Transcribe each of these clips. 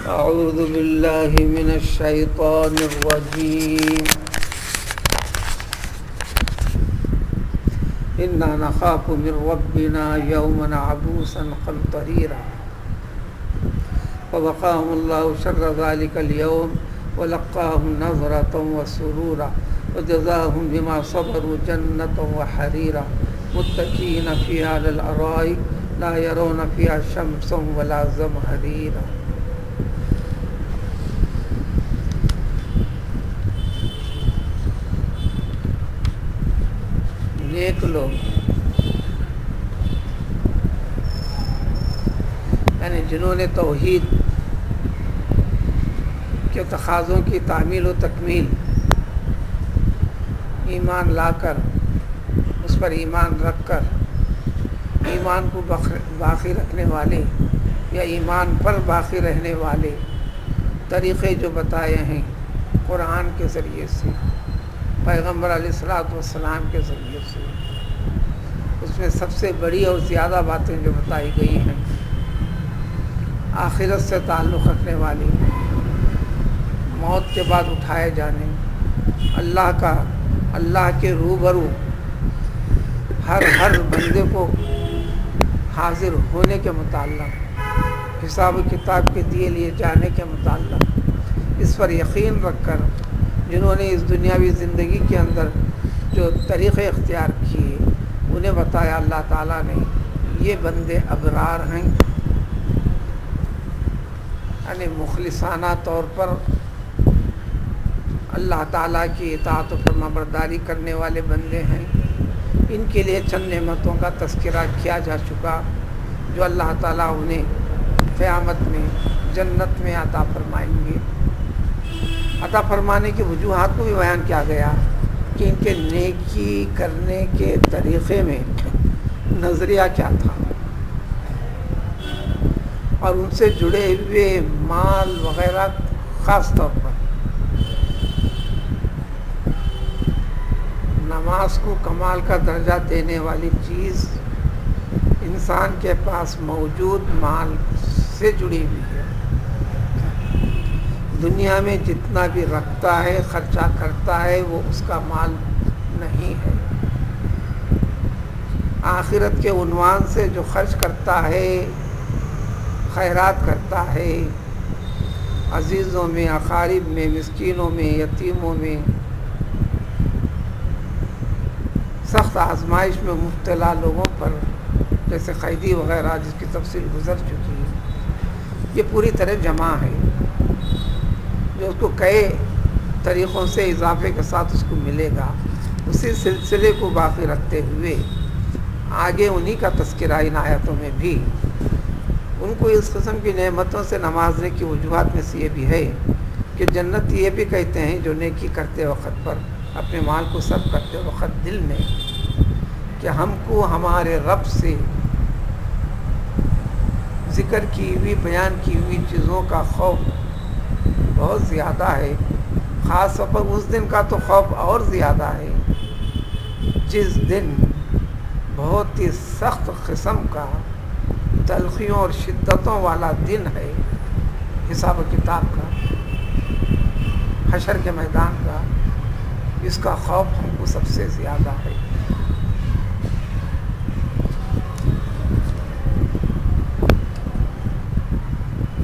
أعوذ بالله من الشيطان الرجيم إنا نخاف من ربنا يوما عبوسا قمطريرا فوقاهم الله شر ذلك اليوم ولقاهم نظرة وسرورا وجزاهم بما صبروا جنة وحريرا متكئين فيها على الأرائك لا يرون فيها شمسا ولا زمهريرا. نیک لوگ یعنی جنہوں نے توحید کے تقاضوں کی تعمیل و تکمیل ایمان لا کر اس پر ایمان رکھ کر ایمان کو باقی رکھنے والے یا ایمان پر باقی رہنے والے طریقے جو بتائے ہیں قرآن کے ذریعے سے، پیغمبر علیہ الصلوۃ والسلام کے ذریعے سے، اس میں سب سے بڑی اور زیادہ باتیں جو بتائی گئی ہیں آخرت سے تعلق رکھنے والی، موت کے بعد اٹھائے جانے، اللہ کے روبرو ہر بندے کو حاضر ہونے کے متعلق، حساب و کتاب کے دیے لیے جانے کے متعلق اس پر یقین رکھ کر جنہوں نے اس دنیاوی زندگی کے اندر جو طریقے اختیار کیے انہیں بتایا اللہ تعالیٰ نے یہ بندے ابرار ہیں، یعنی مخلصانہ طور پر اللہ تعالیٰ کی اطاعت و فرمانبرداری کرنے والے بندے ہیں۔ ان کے لیے چند نعمتوں کا تذکرہ کیا جا چکا جو اللہ تعالیٰ انہیں قیامت میں جنت میں عطا فرمائیں گے۔ عطا فرمانے کی وجوہات کو بھی بیان کیا گیا کہ ان کے نیکی کرنے کے طریقے میں نظریہ کیا تھا اور ان سے جڑے ہوئے مال وغیرہ، خاص طور پر نماز کو کمال کا درجہ دینے والی چیز انسان کے پاس موجود مال سے جڑی ہوئی ہے۔ دنیا میں جتنا بھی رکھتا ہے، خرچہ کرتا ہے، وہ اس کا مال نہیں ہے۔ آخرت کے عنوان سے جو خرچ کرتا ہے، خیرات کرتا ہے، عزیزوں میں، اقارب میں، مسکینوں میں، یتیموں میں، سخت آزمائش میں مبتلا لوگوں پر، جیسے قیدی وغیرہ جس کی تفصیل گزر چکی ہے، یہ پوری طرح جمع ہے جو اس کو کئی طریقوں سے اضافے کے ساتھ اس کو ملے گا۔ اسی سلسلے کو باقی رکھتے ہوئے آگے انہی کا تذکرہ ان آیتوں میں بھی ان کو اس قسم کی نعمتوں سے نوازنے کی وجوہات میں سے یہ بھی ہے کہ جنت یہ بھی کہتے ہیں جو نیکی کرتے وقت پر اپنے مال کو صرف کرتے وقت دل میں کہ ہم کو ہمارے رب سے ذکر کی ہوئی، بیان کی ہوئی چیزوں کا خوف بہت زیادہ ہے، خاص طور پر اس دن کا تو خوف اور زیادہ ہے جس دن بہت ہی سخت قسم کا تلخیوں اور شدتوں والا دن ہے، حساب و کتاب کا، حشر کے میدان کا، اس کا خوف ہم کو سب سے زیادہ ہے۔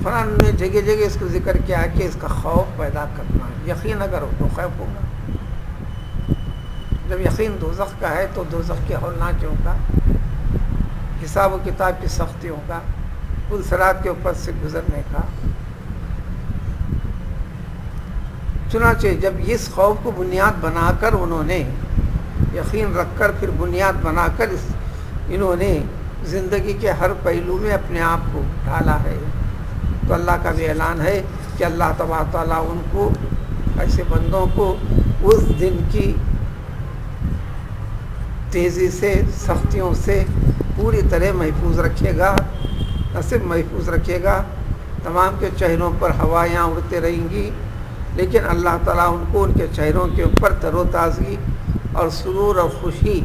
قرآن نے جگہ جگہ اس کو ذکر کیا ہے کہ اس کا خوف پیدا کرنا، یقین اگر ہو تو خوف ہوگا۔ جب یقین دوزخ کا ہے تو دوزخ کے ہولناکیوں کا، حساب و کتاب کی سختیوں کا، پل صراط کے اوپر سے گزرنے کا۔ چنانچہ جب اس خوف کو بنیاد بنا کر انہوں نے یقین رکھ کر پھر بنیاد بنا کر انہوں نے زندگی کے ہر پہلو میں اپنے آپ کو ڈالا ہے، تو اللہ کا بھی اعلان ہے کہ اللہ تبارک و تعالیٰ ان کو، ایسے بندوں کو اس دن کی تیزی سے، سختیوں سے پوری طرح محفوظ رکھے گا۔ نہ صرف محفوظ رکھے گا، تمام کے چہروں پر ہوائیاں اڑتے رہیں گی، لیکن اللہ تعالیٰ ان کو ان کے چہروں کے اوپر تر و تازگی اور سرور اور خوشی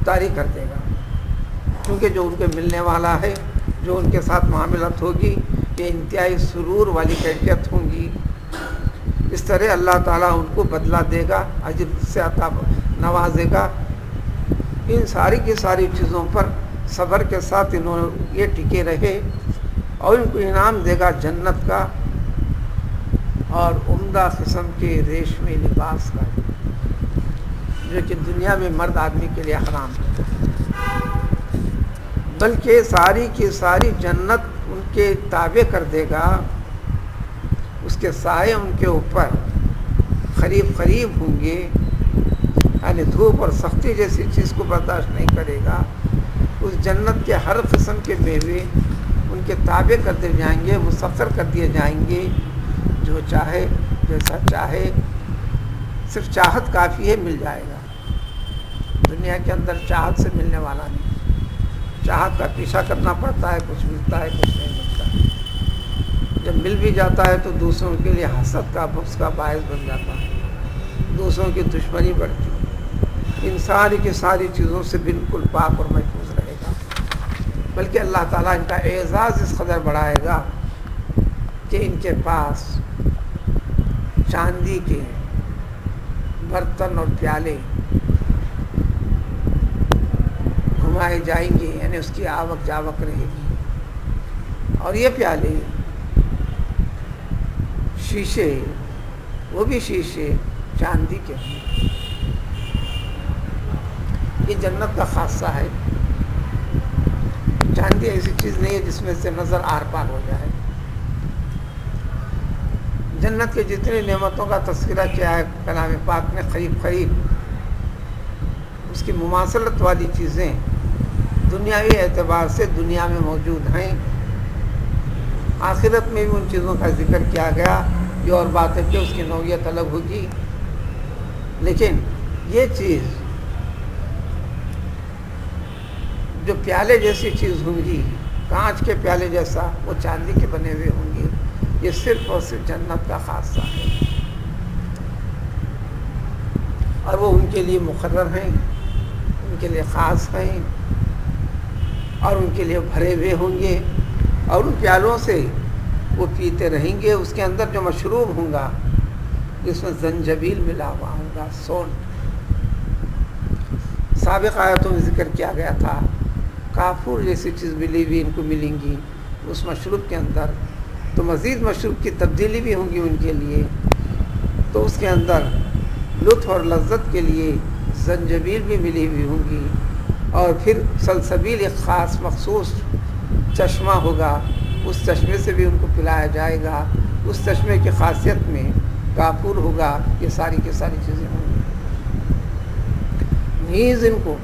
طاری کر دے گا، کیونکہ جو ان کے ملنے والا ہے، جو ان کے ساتھ معاملت ہوگی، یہ انتہائی سرور والی کیفیت ہوں گی. اس طرح اللہ تعالیٰ ان کو بدلہ دے گا، اجر سے عطا نوازے گا. ان ساری کی ساری چیزوں پر صبر کے ساتھ انہوں یہ ٹکے رہے اور ان کو انعام دے گا جنت کا اور عمدہ قسم کے ریشمی لباس کا، جو کہ دنیا میں مرد آدمی کے لیے حرام ہے. بلکہ ساری کی ساری جنت ان کے تابع کر دے گا، اس کے سائے ان کے اوپر قریب قریب ہوں گے. یعنی دھوپ اور سختی جیسی چیز کو برداشت نہیں کرے گا. اس جنت کے ہر قسم کے میوے ان کے تابع کر دیے جائیں گے، مسخر کر دیے جائیں گے. جو چاہے جیسا چاہے، صرف چاہت کافی ہے، مل جائے گا. دنیا کے اندر چاہت سے ملنے والا نہیں، چاہت کا پیچھا کرنا پڑتا ہے، کچھ ملتا ہے کچھ نہیں ملتا. جب مل بھی جاتا ہے تو دوسروں کے لیے حسد کا بغض کا باعث بن جاتا ہے، دوسروں کی دشمنی بڑھتی ہے. ان ساری کی ساری چیزوں سے بالکل پاک اور محفوظ رہے گا. بلکہ اللہ تعالیٰ ان کا اعزاز اس قدر بڑھائے گا کہ ان کے پاس چاندی کے برتن اور پیالے گھمائے جائیں گے، یعنی اس کی آوک جاوک رہے گی. اور یہ پیالے شیشے، وہ بھی شیشے چاندی کے ہیں. یہ جنت کا خاصہ ہے. چاندی ایسی چیز نہیں ہے جس میں سے نظر آر پار ہو جائے. جنت کے جتنی نعمتوں کا تذکرہ کیا ہے کلام پاک نے، قریب قریب اس کی مماثلت والی چیزیں دنیاوی اعتبار سے دنیا میں موجود ہیں. آخرت میں بھی ان چیزوں کا ذکر کیا گیا. یہ اور بات ہے کہ اس کی نوعیت الگ ہوگی، لیکن یہ چیز جو پیالے جیسی چیز ہوں گی، کانچ کے پیالے جیسا، وہ چاندی کے بنے ہوئے ہوں گے. یہ صرف اور صرف جنت کا خاصہ ہے، اور وہ ان کے لیے مقرر ہیں، ان کے لیے خاص ہیں، اور ان کے لیے بھرے ہوئے ہوں گے. اور ان پیالوں سے وہ پیتے رہیں گے. اس کے اندر جو مشروب ہوں گا، جس میں زنجبیل ملا ہوا ہوں گا، سونٹ. سابق آیتوں میں ذکر کیا گیا تھا کافور جیسی چیز ملی ہوئی ان کو ملیں گی اس مشروب کے اندر. تو مزید مشروب کی تبدیلی بھی ہوں گی ان کے لیے. تو اس کے اندر لطف اور لذت کے لیے زنجبیل بھی ملی ہوئی ہوں گی. اور پھر سلسبیل ایک خاص مخصوص چشمہ ہوگا، اس چشمے سے بھی ان کو پلایا جائے گا. اس چشمے کی خاصیت میں کافور ہوگا. یہ ساری کی ساری چیزیں ہوں گی. نیز ان کو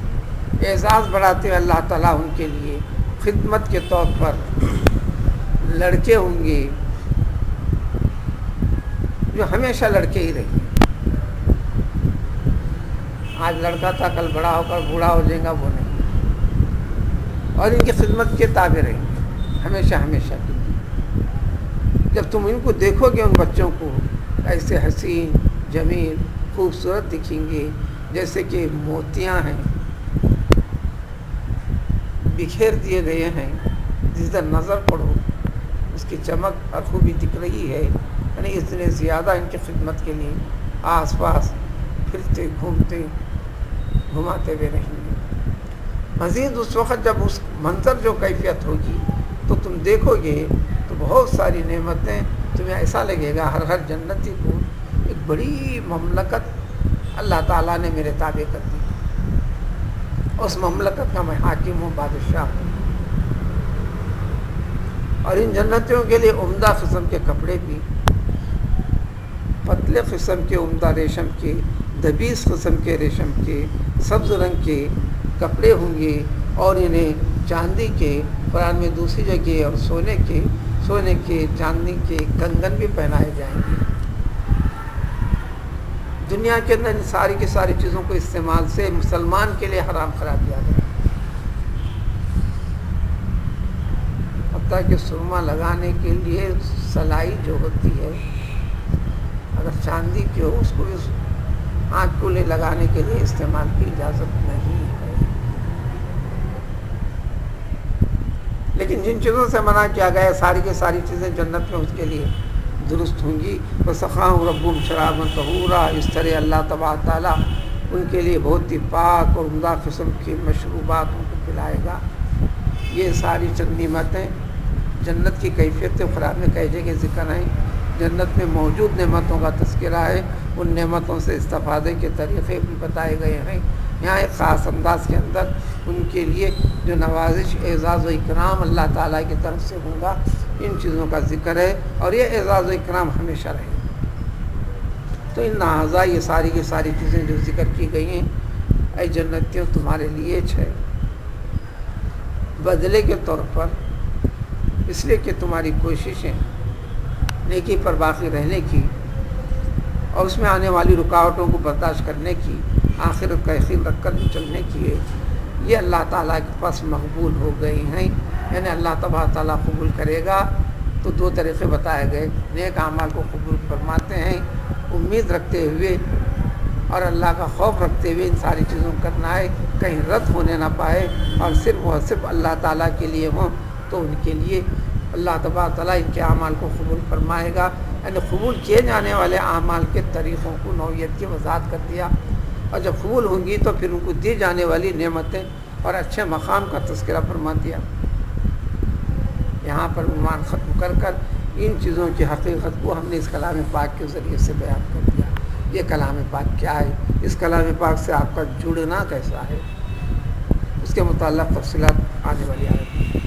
اعزاز بڑھاتے ہوئے اللہ تعالیٰ ان کے لیے خدمت کے طور پر لڑکے ہوں گے، جو ہمیشہ لڑکے ہی رہیں گے. آج لڑکا تھا، کل بڑا ہو کر بوڑھا ہو جائے گا، وہ نہیں. اور ان کی خدمت کے تابع رہیں گے ہمیشہ ہمیشہ کے لیے. جب تم ان کو دیکھو گے، ان بچوں کو ایسے حسین جمیل خوبصورت دکھیں گے جیسے کہ موتیاں ہیں، بکھیر دیے گئے ہیں. جس طرح نظر پڑو اس کی چمک اور خوبی دکھ رہی ہے. یعنی اتنے زیادہ ان کی خدمت کے لیے آس پاس پھرتے گھماتے ہوئے رہیں گے. مزید اس وقت جب اس منظر جو کیفیت ہوگی تو تم دیکھو گے تو بہت ساری نعمتیں تمہیں ایسا لگے گا ہر جنتی کو ایک بڑی مملکت اللہ تعالیٰ نے میرے تابع کر دی. اس مملکت کا میں حاکم ہوں، بادشاہ ہوں. اور ان جنتیوں کے لیے عمدہ قسم کے کپڑے بھی، پتلے قسم کے عمدہ ریشم کے، دبیس قسم کے ریشم کے، سبز رنگ کے کپڑے ہوں گے. اور انہیں چاندی کے، قرآن میں دوسری جگہ، اور سونے کے چاندی کے کنگن بھی پہنائے جائیں گے. دنیا کے اندر ان ساری کی ساری چیزوں کو استعمال سے مسلمان کے لیے حرام قرار دیا گیا. حتیٰ کہ سرما لگانے کے لیے سلائی جو ہوتی ہے، اگر چاندی کی ہو، اس کو بھی آنکھ کو لگانے کے لیے استعمال کی اجازت نہیں ہے. لیکن جن چیزوں سے منع کیا گیا ساری کی ساری چیزیں جنت میں اس کے لیے درست ہوں گی. وَسَقَاهُمْ رَبُّهُمْ شَرَابًا طَهُورًا. اس طرح اللہ تبارک تعالیٰ ان کے لیے بہت ہی پاک اور عمدہ قسم کی مشروبات ان کو پلائے گا. یہ ساری چند نعمتیں جنت کی کیفیت قرآن میں کئی جگہ ذکر ہیں. جنت میں موجود نعمتوں کا تذکرہ ہے، ان نعمتوں سے استفادے کے طریقے بھی بتائے گئے ہیں. یہاں ایک خاص انداز کے اندر ان کے لیے جو نوازش اعزاز و اکرام اللہ تعالیٰ کی طرف سے ہوگا ان چیزوں کا ذکر ہے، اور یہ اعزاز و اکرام ہمیشہ رہے. تو ان لہٰذا یہ ساری کی ساری چیزیں جو ذکر کی گئی ہیں، اے جنتیوں تمہارے لیے ہے بدلے کے طور پر، اس لیے کہ تمہاری کوششیں نیکی پر باقی رہنے کی اور اس میں آنے والی رکاوٹوں کو برداشت کرنے کی، آخرت کا یقین رکھ کر چلنے کی ہے، یہ اللہ تعالیٰ کے پاس مقبول ہو گئی ہیں. یعنی اللہ تبارک تعالیٰ قبول کرے گا تو دو طریقے بتائے گئے. نیک اعمال کو قبول فرماتے ہیں امید رکھتے ہوئے اور اللہ کا خوف رکھتے ہوئے ان ساری چیزوں کو کرنا ہے، کہیں رد ہونے نہ پائے اور صرف اور صرف اللہ تعالیٰ کے لیے ہوں. تو ان کے لیے اللہ تبارک تعالیٰ ان کے اعمال کو قبول فرمائے گا. یعنی قبول کیے جانے والے اعمال کے طریقوں کو نوعیت کی وضاحت کر دیا، اور جب قبول ہوں گی تو پھر ان کو دی جانے والی نعمتیں اور اچھے مقام کا تذکرہ فرما دیا. یہاں پر عنوان ختم کر کر ان چیزوں کی حقیقت کو ہم نے اس کلام پاک کے ذریعے سے بیان کر دیا. یہ کلام پاک کیا ہے، اس کلام پاک سے آپ کا جڑنا کیسا ہے، اس کے متعلق تفصیلات آنے والی آیت